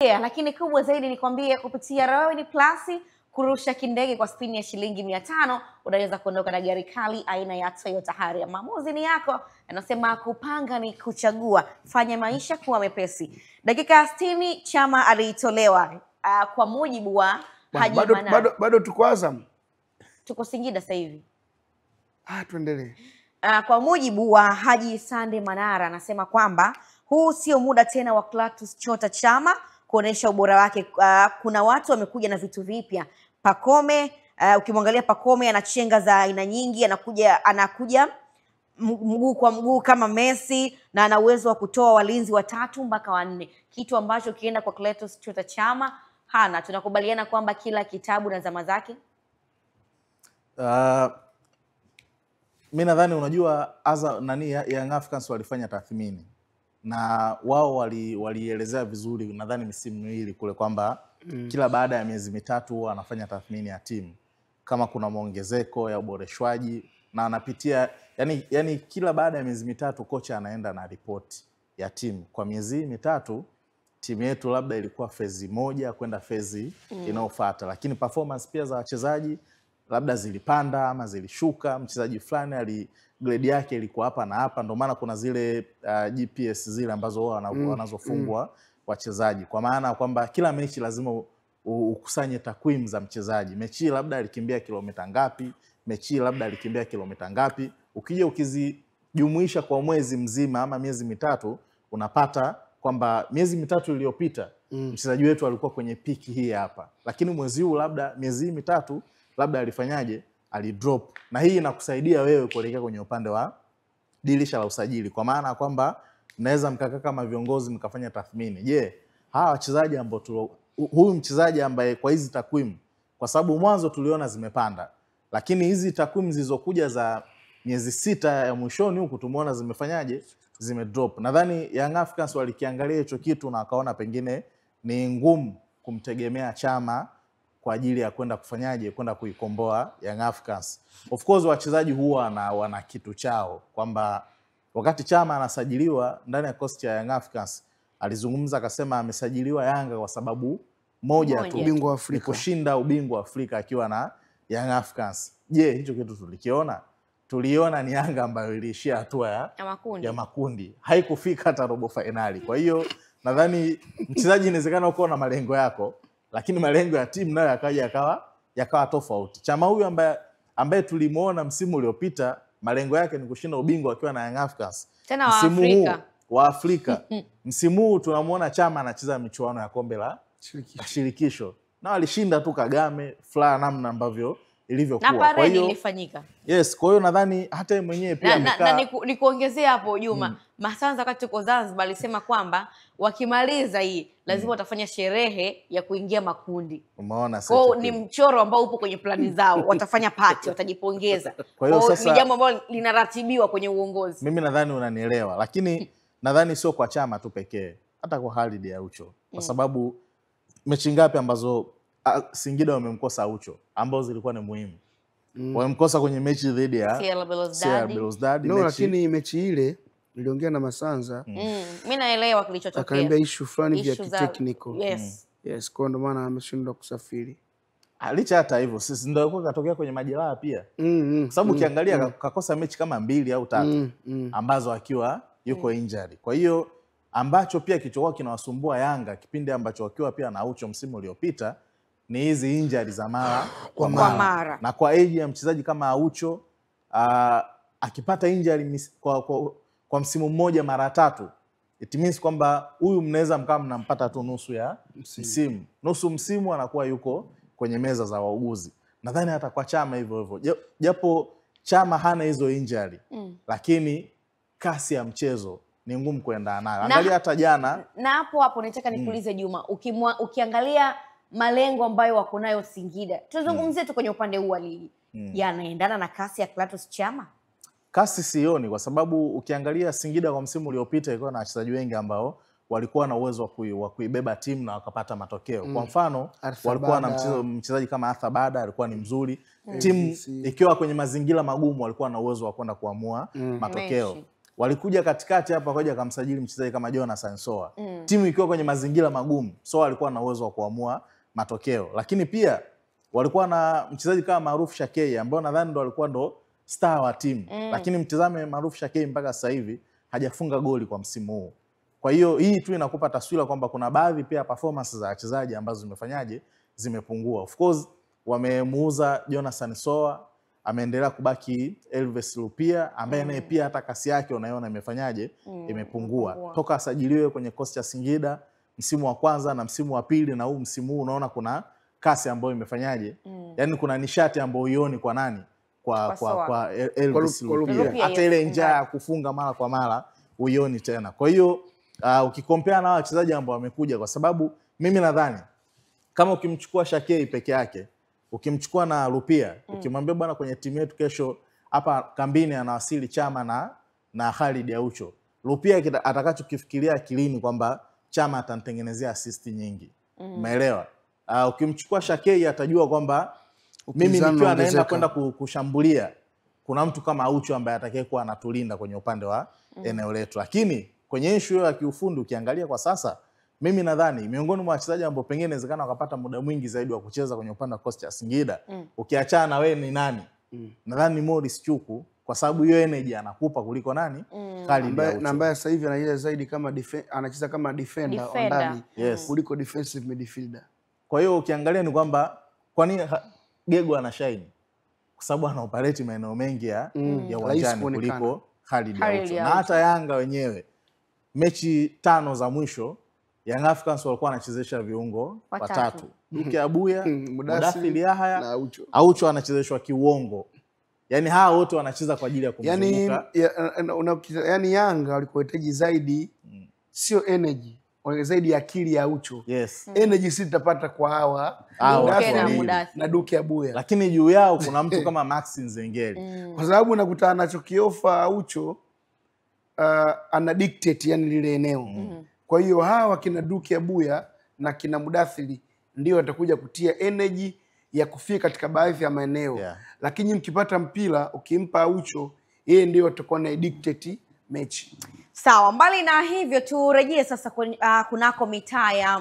Lakini kubwa zaidi nikwambie kupitia Royal Plus kurusha kindege kwa spini ya shilingi 500 unaweza kuondoka na gari kali aina ya Toyota Harrier. Maamuzi ni yako. Anasema kupanga ni kuchagua. Fanya maisha kuwa mepesi. Dakika 60 Chama aliitolewa kwa mujibu wa Haji Manara. Bado tuko Azam. Tuko Singida sasa hivi. Tuendelee. Kwa mujibu wa Haji Sande Manara anasema kwamba huu sio muda tena wa Clatous Chota Chama kuonesha ubora wake. Kuna watu wamekuja na vitu vipya. Pacome, ukimwangalia Pacome ana chenga za aina nyingi, anakuja mguu kwa mguu kama Messi na ana uwezo wa kutoa walinzi 3 mpaka 4. Kitu ambacho kienda kwa Clatous Chota Chama hana. Tunakubaliana kwamba kila kitabu na zama zake. Mimi nadhani unajua Young Africans walifanya tathmini na wao walielezea vizuri nadhani misimu miwili kule kwamba kila baada ya miezi mitatu anafanya tathmini ya timu kama kuna maongezeko ya uboreshwaji na anapitia yani kila baada ya miezi mitatu kocha anaenda na ripoti ya timu. Kwa miezi mitatu timu yetu labda ilikuwa phase 1 kwenda phase inayofuata, lakini performance pia za wachezaji labda zilipanda ama zilishuka. Mchezaji fulani grade yake ilikuwa hapa na hapa, ndio maana kuna zile GPS zile ambazo wanazofungwa wachezaji, kwa maana kwamba kila mechi lazima ukusanye takwimu za mchezaji. Mechi labda alikimbia kilomita ngapi, mechi labda alikimbia kilomita ngapi, ukija ukizijumuisha kwa mwezi mzima ama miezi mitatu unapata kwamba miezi mitatu iliyopita mchezaji wetu alikuwa kwenye piki hii hapa, lakini mwezi huu labda miezi mitatu labda alifanyaje, alidrop. Na hii inakusaidia wewe kuelekea kwenye upande wa dirisha la usajili, kwa maana kwamba mnaweza mkakaa kama viongozi mkafanya tathmini. Je, hawa wachezaji ambao huyu mchezaji ambaye kwa hizi takwimu, kwa sababu mwanzo tuliona zimepanda, lakini hizi takwimu zilizokuja za miezi 6 ya mwishoni huku tumeona zimefanyaje, zimedrop. Nadhani Young Africans walikiangalia hicho kitu na wakaona pengine ni ngumu kumtegemea Chama kwa ajili ya kwenda kufanyaje, kwenda kuikomboa Young Africans. Of course wachezaji huwa wana kitu chao, kwamba wakati Chama anasajiliwa ndani ya kikosi cha Young Africans alizungumza akasema amesajiliwa Yanga kwa sababu moja tu, ubingwa wa Afrika, kushinda ubingwa wa Afrika akiwa na Young Africans. Je, hicho kitu tulikiona? Tuliona ni Yanga ambayo iliishia hatua ya makundi. Haikufika hata robo finali. Kwa hiyo nadhani mchezaji inawezekana uko na malengo yako, lakini malengo ya timu nayo yakawa tofauti. Chama huyu ambaye tulimuona msimu uliopita malengo yake ni kushinda ubingwa akiwa na Young Africans. Tena wa Afrika. Msimu huu tunamuona Chama anacheza michuano ya kombe la shirikisho. Na walishinda tu Kagame, namna ambavyo ilivyokuwa. Kwa hiyo ilifanyika. Yes, kwa hiyo nadhani hata yeye mwenyewe pia na nikuongezea hapo Juma. Masanza wakati tuko Zanzibar alisema kwamba wakimaliza hii lazima watafanya sherehe ya kuingia makundi. Umeona sasa. Kwa ni mchoro ambao upo kwenye plani zao. Watafanya party, watajipongeza. Kwa hiyo sasa ni jambo ambalo linaratibiwa kwenye uongozi. Mimi nadhani unanielewa, lakini nadhani sio kwa Chama tu pekee, hata kwa Khalid Aucho. Kwa sababu mechi ngapi ambazo Singida wamemkosa Aucho ambazo zilikuwa ni muhimu. Wamemkosa kwenye mechi dhidi ya CR Belouizdad. No, lakini mechi ile niliongea na Masanza. Mimi naelewa kilichotokea. Akaambia issue fulani vya technical. Yes, kwa ndo maana ameshindwa kusafiri. Licha hata hivyo sisi ndio alikuwa katokea kwenye majeraha pia. Kwa sababu ukiangalia kakosa mechi kama 2 au 3 ambazo akiwa yuko injury. Kwa hiyo ambacho pia kichokuwa kinawasumbua Yanga kipindi ambacho wakiwa pia na Aucho msimu uliopita ni hizi injury za mara kwa mara. Na kwa age ya mchezaji kama Aucho akipata injury kwa msimu mmoja mara 3, it means kwamba huyu mnaweza mkama mnampata tu nusu ya msimu. Nusu msimu anakuwa yuko kwenye meza za wauguzi. Nadhani hata kwa Chama hivyo. Japo Chama hana hizo injury, lakini kasi ya mchezo ni ngumu kuendana nayo. Angalia hata jana. Na hapo nataka nikuulize Juma, ukiangalia malengo ambayo wako nayo Singida. Tuzungumzie tu kwenye upande huu wa ligi. Yanaendana na kasi ya Clatous Chama? Kasi sioni, kwa sababu ukiangalia Singida kwa msimu uliopita ilikuwa na wachezaji wengi ambao walikuwa na uwezo wa kuibeba timu na wakapata matokeo. Kwa mfano, walikuwa na mchezaji kama Arthur Bada alikuwa ni mzuri. Timu ikiwa kwenye mazingira magumu walikuwa na uwezo wa kwenda kuamua matokeo. walikuja katikati hapa kwaja akamsajili mchezaji kama Jonathan Soa. Timu ikiwa kwenye mazingira magumu, Soa alikuwa na uwezo wa kuamua matokeo. Lakini pia walikuwa na mchezaji kama Maruf Shakei ambao nadhani ndo alikuwa ndo star wa timu. Lakini mtazame Maruf Shakei mpaka sasa hivi hajafunga goli kwa msimu huu. Kwa hiyo hii tu inakupa taswira kwamba kuna baadhi pia performance za wachezaji ambazo zimefanyaje zimepungua. Of course wamemuuza Jonathan Soa, ameendelea kubaki Elvis Lupia ambaye naye pia hata kasi yake unaiona imefanyaje imepungua. Toka asajiliwe kwenye kosi cha Singida msimu wa kwanza na msimu wa pili na huu msimu huu unaona kuna kasi ambayo imefanyaje. Yaani kuna nishati ambayo uioni kwa nani? Kwa Elvis Lupia. Hata ile njaa ya kufunga mara kwa mara uioni tena. Kwa hiyo ukikompea na wachezaji ambao wamekuja, kwa sababu mimi nadhani kama ukimchukua Shakei peke yake, ukimchukua na Lupia, ukimwambia bwana kwenye timu yetu kesho hapa kambini anawasili Chama na Khalid Aucho, Lupia atakachokifikiria akilini kwamba Chama atanitengenezea assist nyingi. Umeelewa? Ukimchukua Shakei atajua kwamba mimi nikiwa naenda kwenda kushambulia kuna mtu kama Aucho ambaye atakayekuwa anatulinda kwenye upande wa eneo letu. Lakini kwenye issue ya kiufundi ukiangalia kwa sasa, mimi nadhani miongoni mwa wachezaji ambao pengine inawezekana wakapata muda mwingi zaidi wa kucheza kwenye upande wa kosi cha Singida, ukiachana na wewe ni nani? Nadhani ni Morris Chuku, kwa sababu hiyo energy anakupa kuliko nani? Khalid Aucho. Na ambaye sasa hivi anacheza zaidi kama anacheza kama defender ndani kuliko defensive midfielder. Kwa hiyo ukiangalia ni kwamba kwa nini Gego ana shine? Kwa sababu ana operate maeneo mengi ya uwanjani kuliko Khalid Aucho. Na hata Yanga wenyewe mechi 5 za mwisho Young Africans walikuwa wanachezesha viungo watatu. Duke Abuya, Mudathir Yahya na Aucho anachezeshwa kiuongo. Yaani hawa wote wanacheza kwa ajili ya kumzunguka. Yaani Yanga walikuhitaji zaidi sio energy, zaidi akili ya Aucho. Energy si tutapata kwa hawa na Duke Abuya. Lakini juu yao kuna mtu kama Max Nzengeli. Kwa sababu unakutana anachokiofa Aucho ana dictate yani lile eneo. Kwa hiyo hawa kina Duke Abuya na kina Mudathir ndio watakuja kutia energy ya kufika katika baadhi ya maeneo. Lakini mkipata mpira ukimpa Aucho, yeye ndio atakuwa na dictate mechi. Sawa, mbali na hivyo turejee sasa kunako mitaa ya